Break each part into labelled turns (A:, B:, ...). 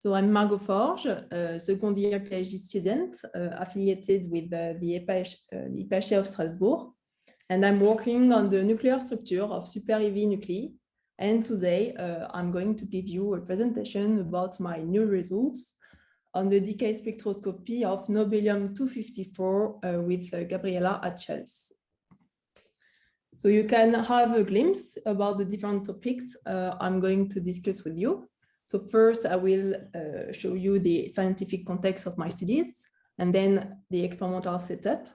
A: So I'm Margaux Forge, second year PhD student affiliated with the IPHC of Strasbourg. And I'm working on the nuclear structure of super EV nuclei. And today I'm going to give you a presentation about my new results on the decay spectroscopy of nobelium-254 with GABRIELA SHELS. So you can have a glimpse about the different topics I'm going to discuss with you. So first, I will show you the scientific context of my studies, and then the experimental setup.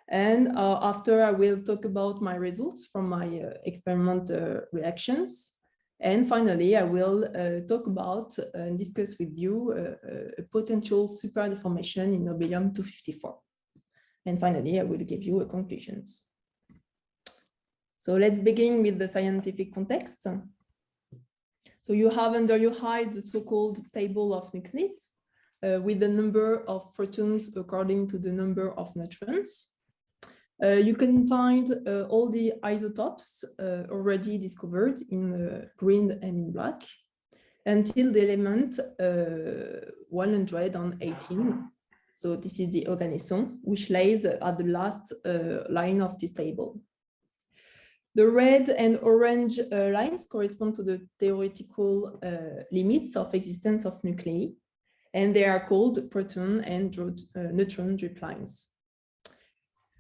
A: And after, I will talk about my results from my experiment reactions. And finally, I will talk about and discuss with you a potential super deformation in nobelium-254. And finally, I will give you a conclusions. So let's begin with the scientific context. So you have under your eyes the so-called table of nuclides with the number of protons according to the number of neutrons. You can find all the isotopes already discovered in green and in black until the element 118. So this is the organism, which lays at the last line of this table. The red and orange lines correspond to the theoretical limits of existence of nuclei, and they are called proton and neutron drip lines.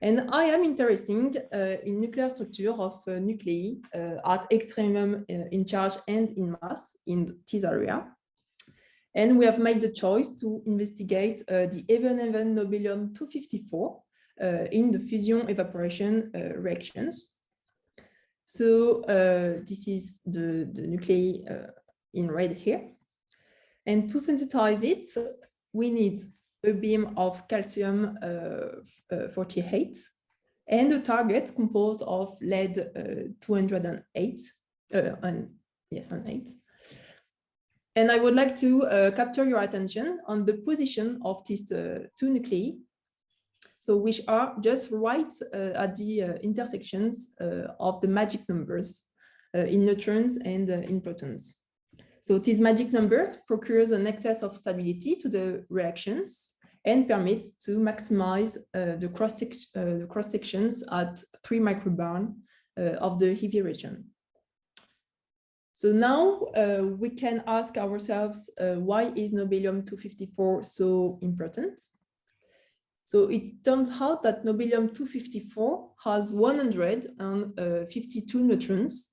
A: And I am interested in nuclear structure of nuclei at extremum in charge and in mass in this area. And we have made the choice to investigate the even nobelium-254 in the fusion evaporation reactions. So this is the nuclei in red here. And to synthesize it, we need a beam of calcium 48 and a target composed of lead 208 and 8. And I would like to capture your attention on the position of these two nuclei, so which are just right at the intersections of the magic numbers in neutrons and in protons. So these magic numbers procures an excess of stability to the reactions and permits to maximize the cross sections at 3 microbarn of the heavy region. So now we can ask ourselves, why is nobelium-254 so important? So it turns out that nobelium-254 has 152 neutrons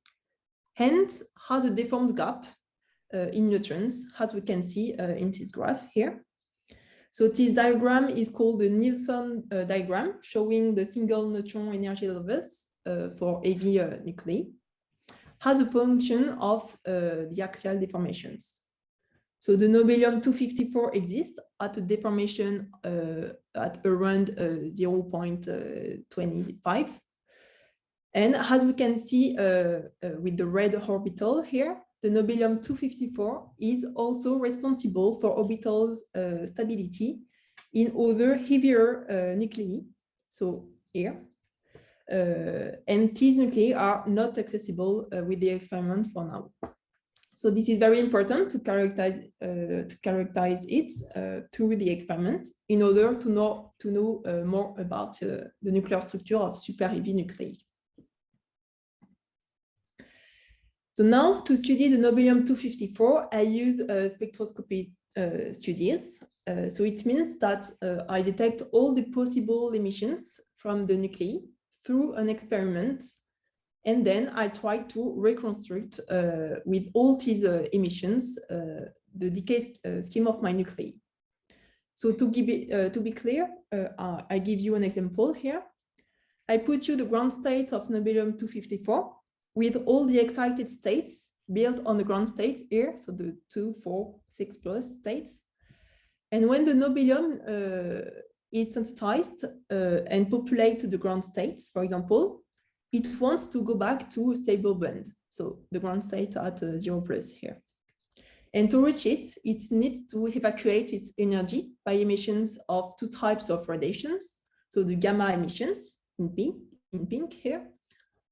A: and has a deformed gap in neutrons, as we can see in this graph here. So this diagram is called the Nielsen diagram, showing the single neutron energy levels for heavy nuclei, as a function of the axial deformations. So the nobelium-254 exists at a deformation at around 0.25. And as we can see with the red orbital here, the nobelium-254 is also responsible for orbitals stability in other heavier nuclei, so here. And these nuclei are not accessible with the experiment for now. So this is very important to characterize it through the experiment in order to know more about the nuclear structure of super heavy nuclei. So now to study the nobelium-254, I use spectroscopy studies. So it means that I detect all the possible emissions from the nuclei through an experiment. And then I try to reconstruct with all these emissions the decay scheme of my nuclei. So to be clear, I give you an example here. I put you the ground state of nobelium-254 with all the excited states built on the ground state here, so the 2, 4, 6 plus states. And when the nobelium is sensitized and populate the ground states, for example, it wants to go back to a stable blend, so the ground state at 0 plus here. And to reach it, it needs to evacuate its energy by emissions of 2 types of radiations, so the gamma emissions in pink here,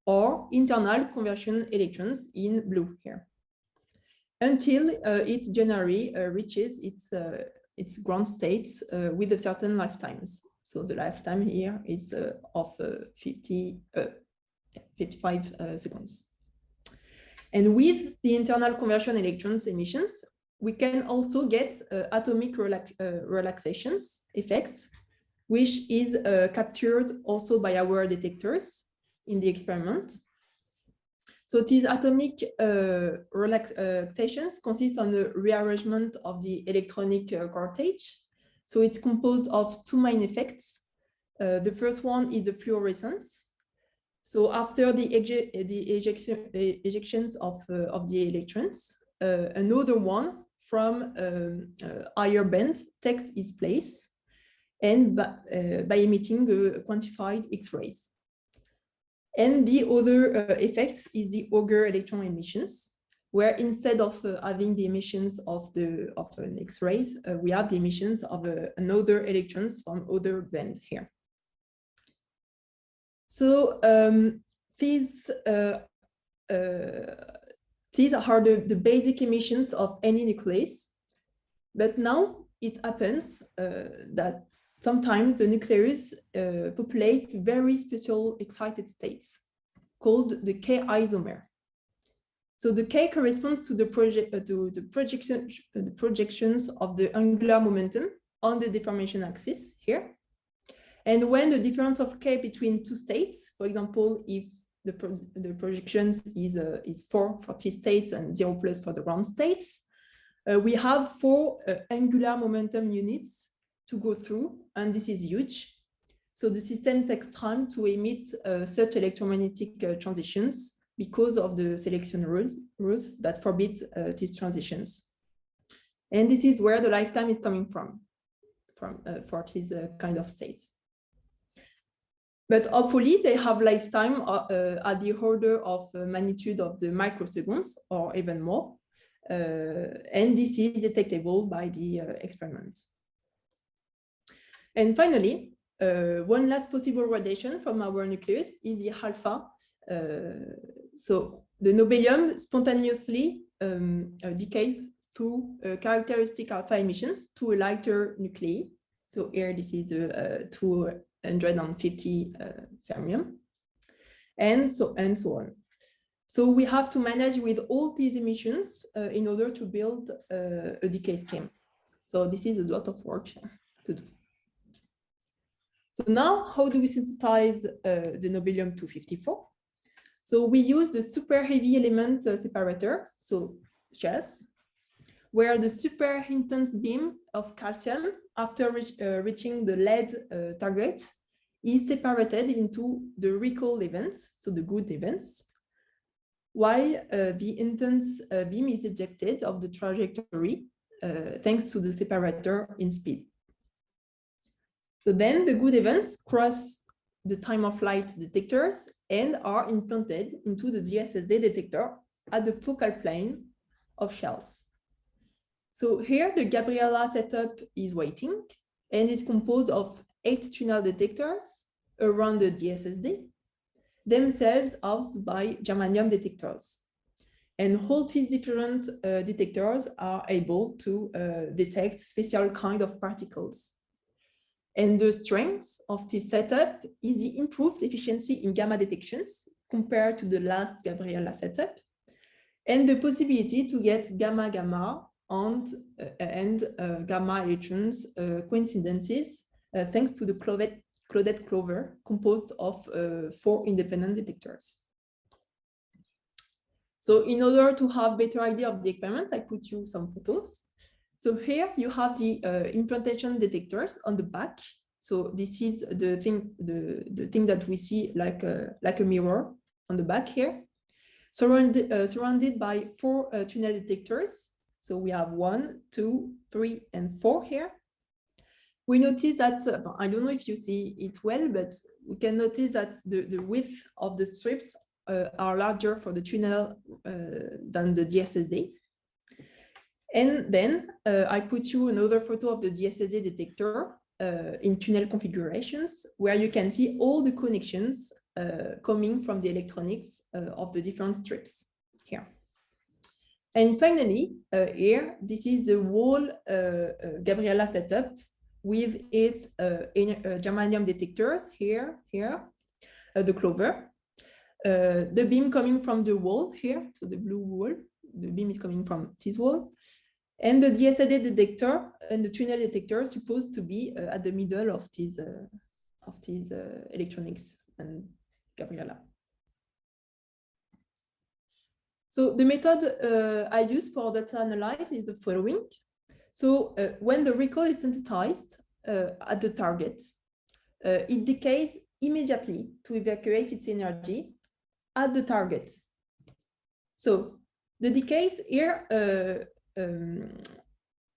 A: or internal conversion electrons in blue here. until it generally reaches its ground states with a certain lifetimes. So the lifetime here is of 55 seconds. And with the internal conversion electrons emissions, we can also get atomic relaxations effects, which is captured also by our detectors in the experiment. So these atomic relaxations consist on the rearrangement of the electronic cortege. So it's composed of two main effects. The first one is the fluorescence. So after the ejections of the electrons, another one from higher band takes its place, and by emitting quantified X-rays. And the other effect is the Auger electron emissions, where instead of having the emissions of an X-rays, we have the emissions of another electrons from other band here. So these are the basic emissions of any nucleus. But now it happens that sometimes the nucleus populates very special excited states called the K isomer. So the K corresponds to the projections of the angular momentum on the deformation axis here. And when the difference of K between two states, for example, if the projections is 4 for T states and 0 plus for the ground states, we have 4 angular momentum units to go through, and this is huge. So the system takes time to emit such electromagnetic transitions because of the selection rules that forbid these transitions. And this is where the lifetime is coming from for these kind of states. But hopefully they have lifetime at the order of magnitude of the microseconds or even more. And this is detectable by the experiment. And finally, one last possible radiation from our nucleus is the alpha. So the nobelium spontaneously decays through characteristic alpha emissions to a lighter nuclei. So here this is the 250 fermium, and so on. So we have to manage with all these emissions in order to build a decay scheme. So this is a lot of work to do. So now, how do we synthesize the nobelium-254? So we use the super heavy element separator, so SHELS, where the super intense beam of calcium after reaching the lead target is separated into the recall events, so the good events, while the intense beam is ejected of the trajectory thanks to the separator in speed. So then the good events cross the time of flight detectors and are implanted into the DSSD detector at the focal plane of SHELS. So here the GABRIELA setup is waiting and is composed of 8 tunnel detectors around the DSSD, themselves housed by germanium detectors. And all these different detectors are able to detect special kind of particles. And the strength of this setup is the improved efficiency in gamma detections compared to the last GABRIELA setup, and the possibility to get gamma-gamma and gamma electrons coincidences thanks to the Claudette clover composed of 4 independent detectors. So in order to have better idea of the experiment, I put you some photos. So here you have the implantation detectors on the back. So this is the thing that we see like a mirror on the back here, surrounded by 4 tunnel detectors. So we have 1, 2, 3, and 4 here. We notice that, I don't know if you see it well, but we can notice that the width of the strips are larger for the tunnel than the DSSD. And then I put you another photo of the DSSD detector in tunnel configurations, where you can see all the connections coming from the electronics of the different strips here. And finally, here, this is the whole GABRIELA setup with its germanium detectors here, the clover. The beam coming from the wall here, so the blue wall, the beam is coming from this wall. And the DSAD detector and the tunnel detector is supposed to be at the middle of these electronics and GABRIELA. So the method I use for data analysis is the following. So when the recall is sensitized at the target, it decays immediately to evacuate its energy at the target. So the decays here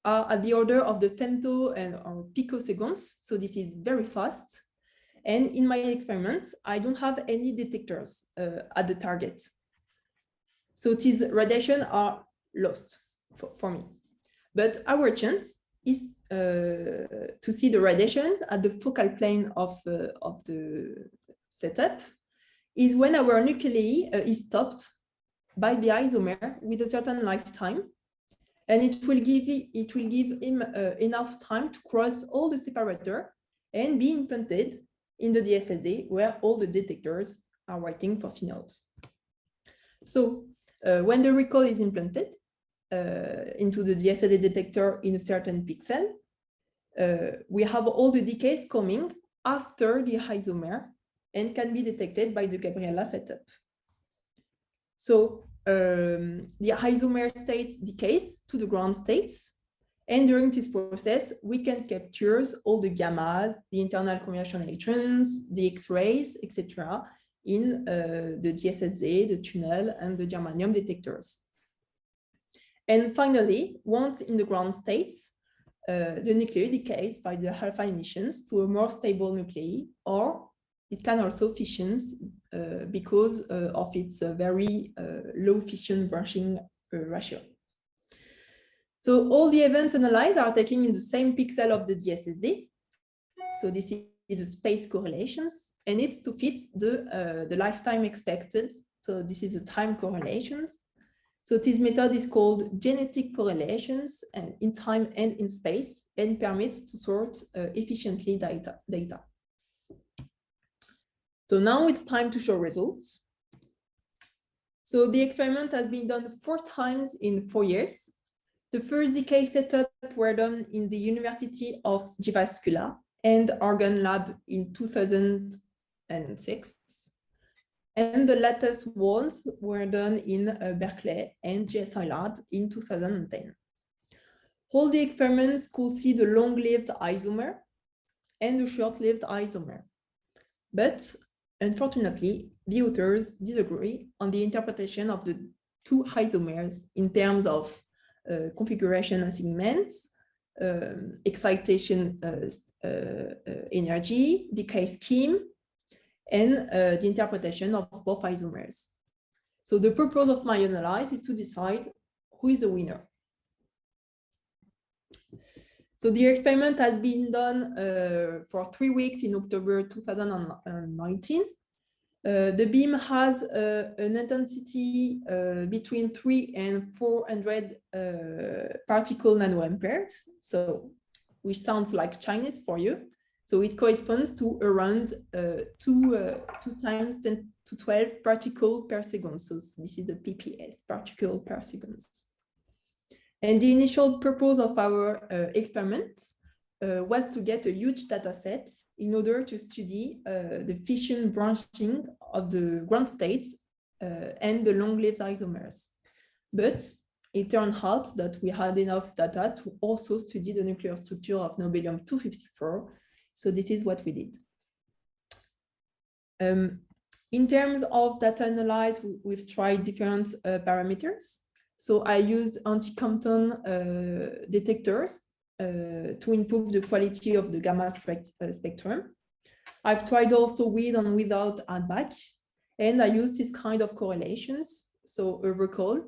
A: are at the order of the femto and or picoseconds. So this is very fast. And in my experiment, I don't have any detectors at the target. So these radiation are lost for me. But our chance is to see the radiation at the focal plane of the setup is when our nuclei is stopped by the isomer with a certain lifetime. And it will give him enough time to cross all the separator and be implanted in the DSSD where all the detectors are waiting for signals. So when the recall is implanted into the DSSD detector in a certain pixel, we have all the decays coming after the isomer and can be detected by the GABRIELA setup. So the isomer states decays to the ground states. And during this process, we can capture all the gammas, the internal conversion electrons, the X-rays, etc. in the DSSZ, the tunnel, and the germanium detectors. And finally, once in the ground states, the nuclei decays by the alpha emissions to a more stable nuclei, or it can also fission because of its very low fission branching ratio. So all the events analyzed are taken in the same pixel of the DSSD. So this is the space correlations, and it's to fit the lifetime expected. So this is the time correlations. So this method is called genetic correlations and in time and in space, and permits to sort efficiently data. So now it's time to show results. So the experiment has been done 4 times in 4 years. The first decay setup were done in the University of JYFL and Argonne Lab in 2006. And the latest ones were done in Berkeley and JSI Lab in 2010. All the experiments could see the long-lived isomer and the short-lived isomer. But unfortunately, the authors disagree on the interpretation of the 2 isomers in terms of configuration assignments, excitation energy, decay scheme, and the interpretation of both isomers. So the purpose of my analysis is to decide who is the winner. So the experiment has been done for 3 weeks in October 2019. The beam has an intensity between 3 and 400 particle nanoamperes, so which sounds like Chinese for you. So it corresponds to around 2 times 10 to 12 particle per second. So this is the PPS, particle per second. And the initial purpose of our experiment was to get a huge data set in order to study the fission branching of the ground states and the long-lived isomers. But it turned out that we had enough data to also study the nuclear structure of nobelium-254. So this is what we did. In terms of data analysis, we've tried different parameters. So I used anti-Compton detectors to improve the quality of the gamma spectrum. I've tried also with and without add-back, and I used this kind of correlations. So a recall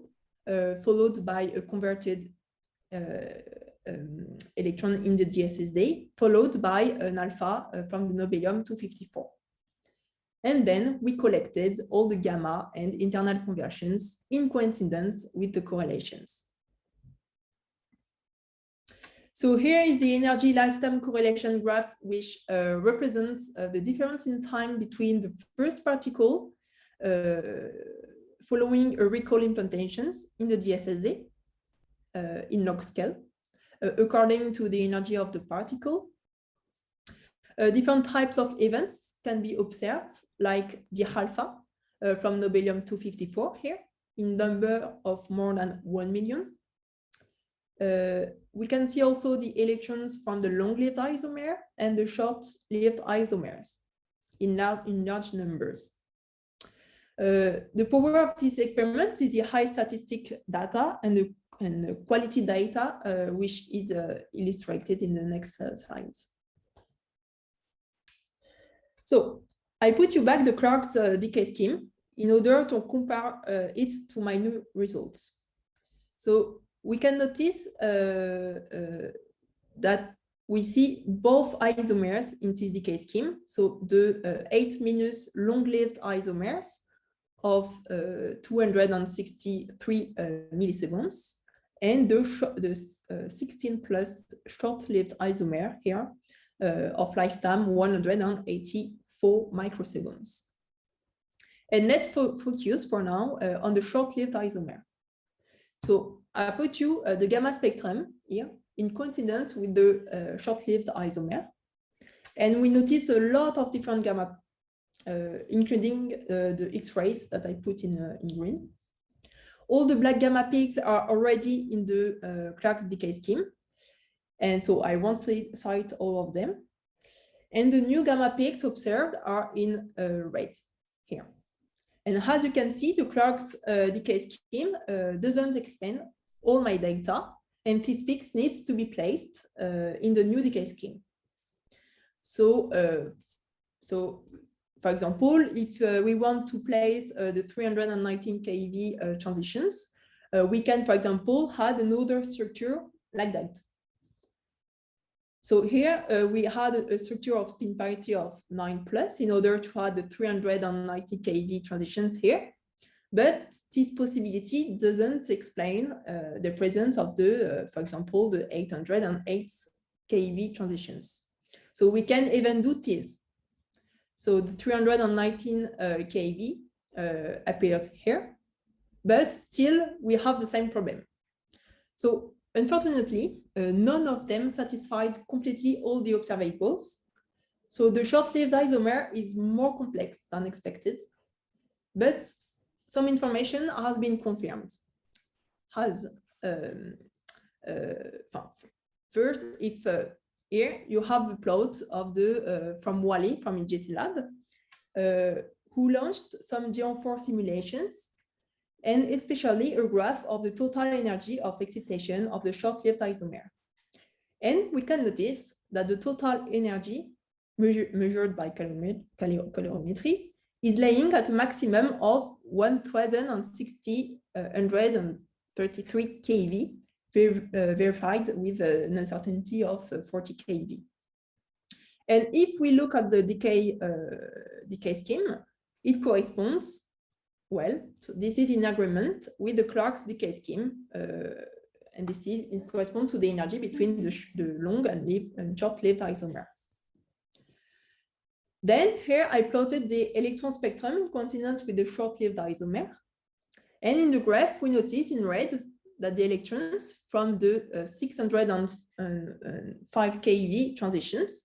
A: followed by a converted electron in the DSSD, followed by an alpha from the nobelium-254. And then we collected all the gamma and internal conversions in coincidence with the correlations. So here is the energy lifetime correlation graph, which represents the difference in time between the first particle following a recall implantations in the DSSD in log scale, according to the energy of the particle. Different types of events can be observed, like the alpha from nobelium-254 here, in number of more than 1 million. We can see also the electrons from the long-lived isomer and the short-lived isomers in large numbers. The power of this experiment is the high statistic data and the quality data, which is illustrated in the next slides. So I put you back the Clark's decay scheme in order to compare it to my new results. So we can notice that we see both isomers in this decay scheme. So the 8- long-lived isomers of 263 milliseconds and the 16+ short-lived isomer here of lifetime 184 microseconds. And let's focus for now on the short-lived isomer. So I put you the gamma spectrum here in coincidence with the short-lived isomer. And we notice a lot of different gamma, including the X-rays that I put in green. All the black gamma peaks are already in the Clark's decay scheme. And so I won't cite all of them. And the new gamma peaks observed are in red here. And as you can see, the Clark's decay scheme doesn't explain all my data, and these peaks needs to be placed in the new decay scheme. So, for example, if we want to place the 319 keV transitions, we can, for example, add another structure like that. So here we had a structure of spin parity of 9+ in order to add the 390 keV transitions here. But this possibility doesn't explain the presence of the, for example, the 808 keV transitions. So we can even do this. So the 319 keV appears here, but still we have the same problem. So unfortunately, none of them satisfied completely all the observables. So the short-lived isomer is more complex than expected, but some information has been confirmed. First, if here you have a plot of the from Wally from IGC Lab, who launched some Geon4 simulations, and especially a graph of the total energy of excitation of the short-lived isomer. And we can notice that the total energy measured by calorimetry is laying at a maximum of 1,633 keV, verified with an uncertainty of 40 keV. And if we look at the decay scheme, it corresponds well. So this is in agreement with the Clark's decay scheme, and it corresponds to the energy between the long and short-lived isomer. Then here I plotted the electron spectrum in coincidence with the short-lived isomer. And in the graph, we notice in red that the electrons from the 605 keV transitions,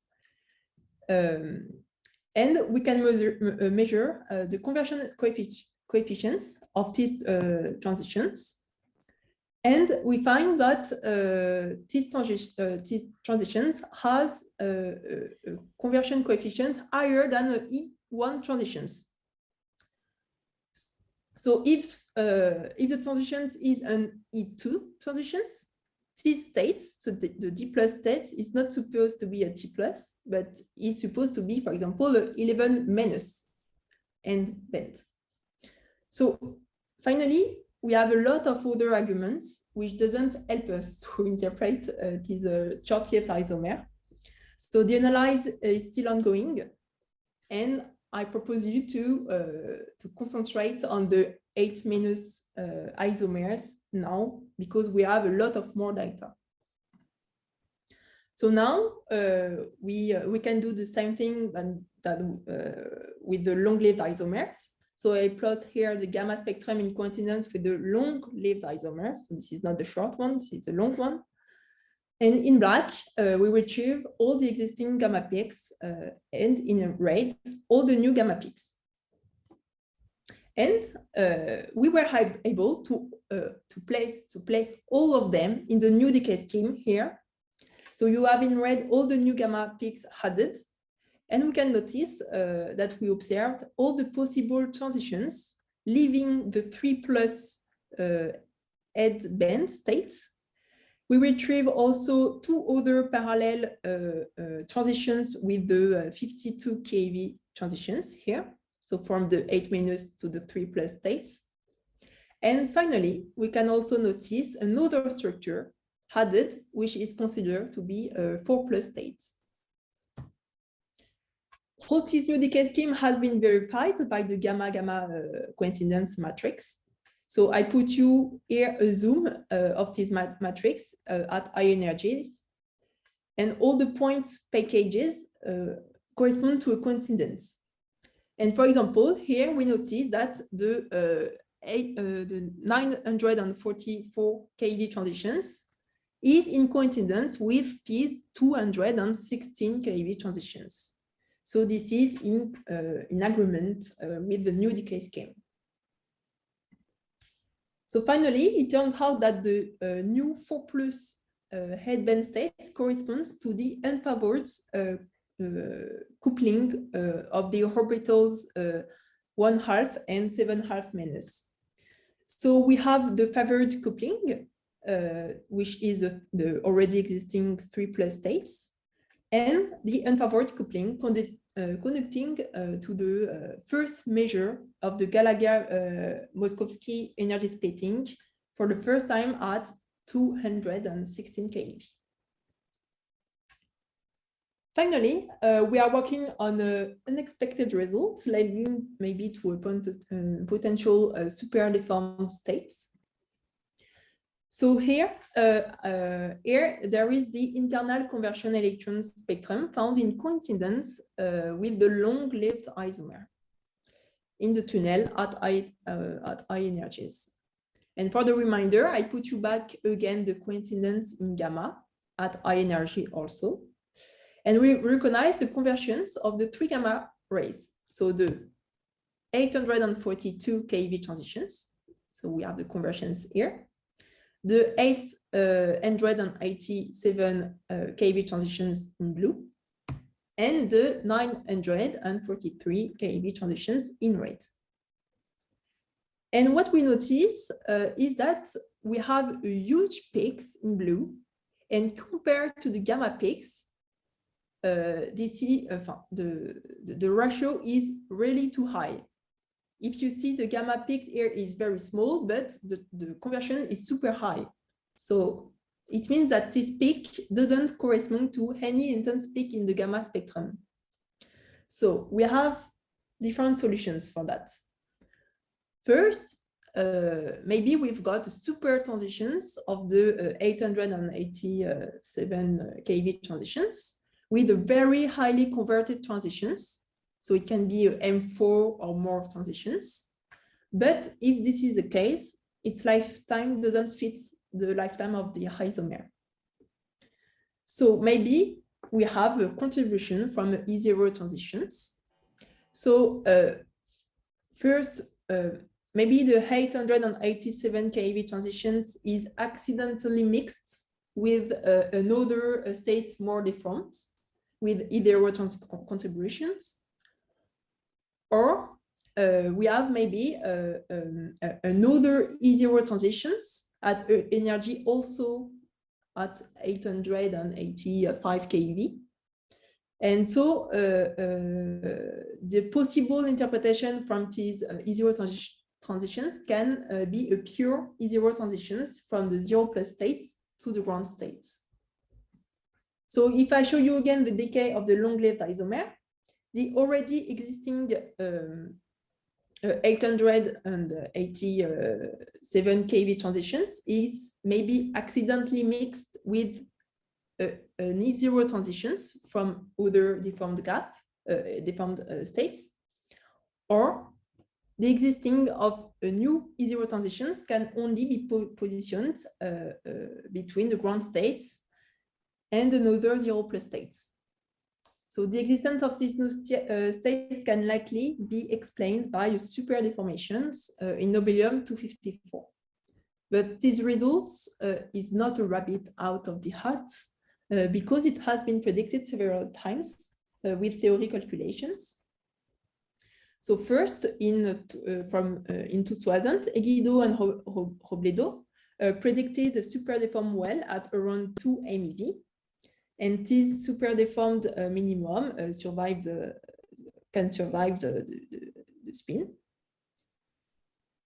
A: and we can measure the conversion coefficients of these transitions. And we find that these transitions has conversion coefficients higher than E1 transitions. So if the transitions is an E2 transitions, this state, so the D+ state is not supposed to be a T+, but is supposed to be, for example, 11- and bent. So finally, we have a lot of other arguments which doesn't help us to interpret this short-lived isomer. So the analysis is still ongoing, and I propose you to concentrate on the 8- isomers now, because we have a lot of more data. So now we can do the same thing with the long-lived isomers. So I plot here the gamma spectrum in coincidence with the long-lived isomers. This is not the short one, this is the long one. And in black, we retrieve all the existing gamma peaks, and in red, all the new gamma peaks. And we were able to place all of them in the new decay scheme here. So you have in red all the new gamma peaks added, and we can notice that we observed all the possible transitions, leaving the 3+ head band states. We retrieve also 2 other parallel transitions with the 52 keV transitions here. So from the 8- to the 3+ states. And finally, we can also notice another structure added, which is considered to be 4+ states. All this new decay scheme has been verified by the gamma-gamma coincidence matrix. So I put you here a zoom of this matrix at high energies, and all the point packages correspond to a coincidence. And for example, here we notice that the 944 keV transitions is in coincidence with these 216 keV transitions. So this is in agreement with the new decay scheme. So finally, it turns out that the new 4+ headband states corresponds to the unfavored coupling of the orbitals 1/2 and 7/2-. So we have the favored coupling, which is the already existing 3+ states, and the unfavored coupling connecting to the first measure of the Gallagher-Moskowski energy splitting for the first time at 216 keV. Finally, we are working on unexpected results, leading maybe to a potential super deformed states. So here there is the internal conversion electron spectrum found in coincidence with the long-lived isomer in the tunnel at high energies. And for the reminder, I put you back again the coincidence in gamma at high energy also. And we recognize the conversions of the 3 gamma rays. So the 842 keV transitions. So we have the conversions here. The 887 keV transitions in blue, and the 943 keV transitions in red. And what we notice is that we have a huge peaks in blue, and compared to the gamma peaks, the ratio is really too high. If you see the gamma peaks here is very small, but the conversion is super high. So it means that this peak doesn't correspond to any intense peak in the gamma spectrum. So we have different solutions for that. First, maybe we've got super transitions of the 887 keV transitions with a very highly converted transitions. So it can be a M4 or more transitions. But if this is the case, its lifetime doesn't fit the lifetime of the isomer. So maybe we have a contribution from E0 transitions. So first, maybe the 887 keV transitions is accidentally mixed with another states more deformed with E0 contributions. Or we have maybe another E0 transitions at energy also at 885 keV. And so the possible interpretation from these E0 transitions can be a pure E0 transitions from the 0+ states to the ground states. So if I show you again the decay of the long-lived isomer, the already existing 887 kV transitions is maybe accidentally mixed with an E0 transitions from other deformed states, or the existing of a new E0 transitions can only be positioned between the ground states and another 0+ states. So the existence of these new states can likely be explained by a super deformations in nobelium-254. But these results is not a rabbit out of the hat because it has been predicted several times with theory calculations. So first, in 2000, Eguido and Robledo predicted a super deformed well at around 2 MeV. And this super deformed minimum can survive the spin.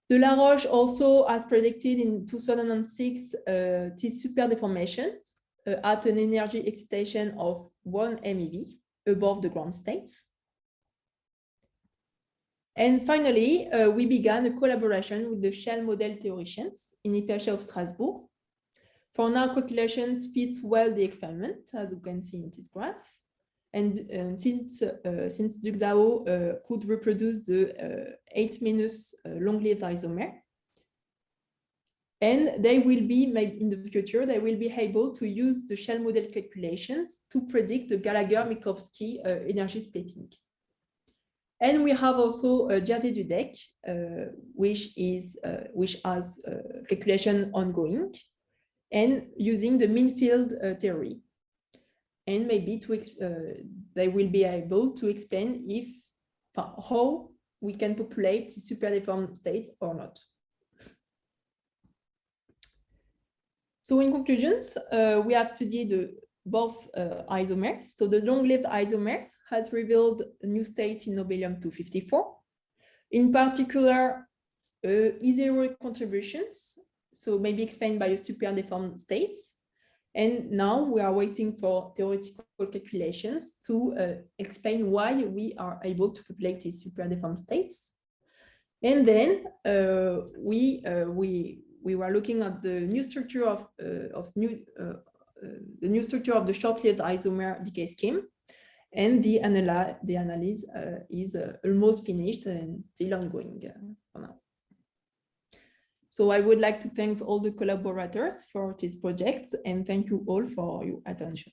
A: De La Roche also has predicted in 2006 this super deformation at an energy excitation of 1 MeV above the ground states. And finally, we began a collaboration with the shell model theoreticians in IPHC of Strasbourg. For now, calculations fits well the experiment, as you can see in this graph. And since Dubna could reproduce the 8- long-lived isomer, and they will be, maybe in the future, they will be able to use the shell model calculations to predict the Gallagher-Minkowski energy splitting. And we have also Jerzy Dudek, which has calculation ongoing, and using the mean field theory. And maybe they will be able to explain how we can populate the super deformed states or not. So in conclusions, we have studied both isomers. So the long-lived isomers has revealed a new state in nobelium-254. In particular, E0 contributions, so maybe explained by a super deformed states. And now we are waiting for theoretical calculations to explain why we are able to populate these super deformed states. And then we were looking at the new structure of the short-lived isomer decay scheme, and the analysis is almost finished and still ongoing for now. So I would like to thank all the collaborators for this project, and thank you all for your attention.